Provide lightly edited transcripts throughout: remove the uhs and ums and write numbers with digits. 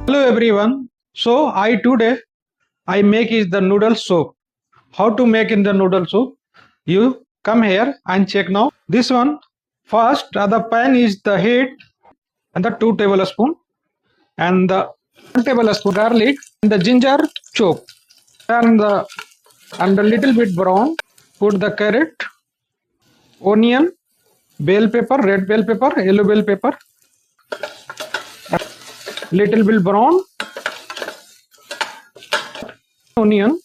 Hello everyone. So today I make is the noodle soup. How to make in the noodle soup? You come here and check now. This one first the pan is the heat and the 2 tablespoon and the 1 tablespoon garlic and the ginger chop and a little bit brown. Put the carrot, onion, bell pepper, red bell pepper, yellow bell pepper, little bit brown onion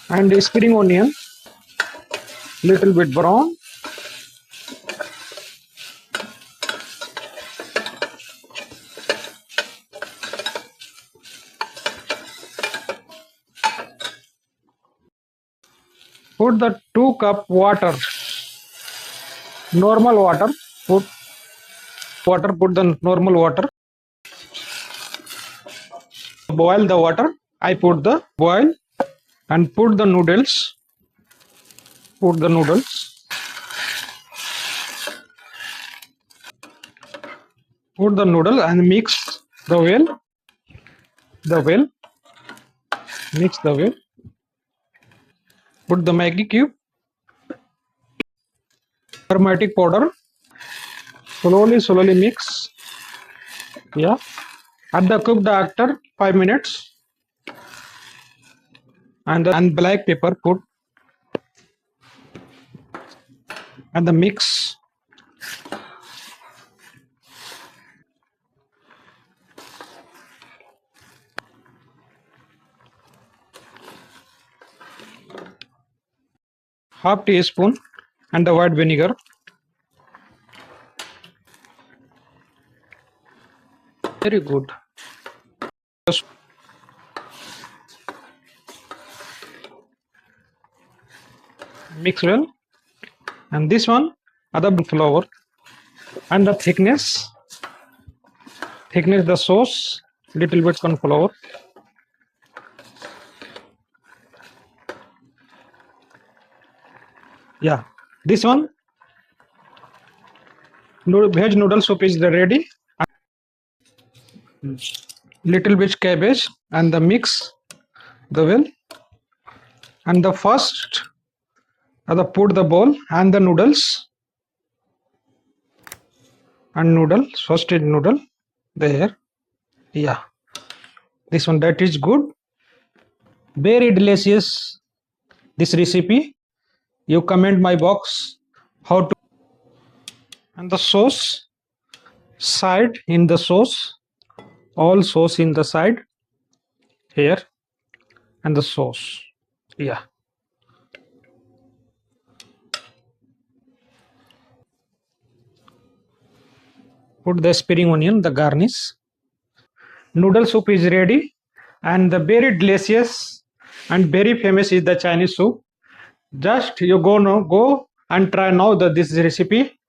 and spring onion, little bit brown. Put the 2 cup water, normal water. Put the normal water. Boil the water. I put the boil and put the noodles. Put the noodles. Put the noodle and mix the well. Mix the well. Put the Maggi cube, aromatic powder. Slowly mix. Yeah. Cook the after 5 minutes. And black pepper put. And the mix. Half teaspoon and the white vinegar. Very good. Mix well. And this one other flour and the thickness the sauce, little bit corn flour. Yeah, this one veg noodle soup is ready. Little bit cabbage and the mix the well and the first put the bowl and the noodles and roasted noodle there. Yeah, this one that is good, very delicious this recipe. You comment my box how to. And the sauce side in the sauce, all sauce in the side here and the sauce. Yeah, put the spring onion, the garnish. Noodle soup is ready and the very delicious and very famous is the Chinese soup. Just you go and try now this recipe.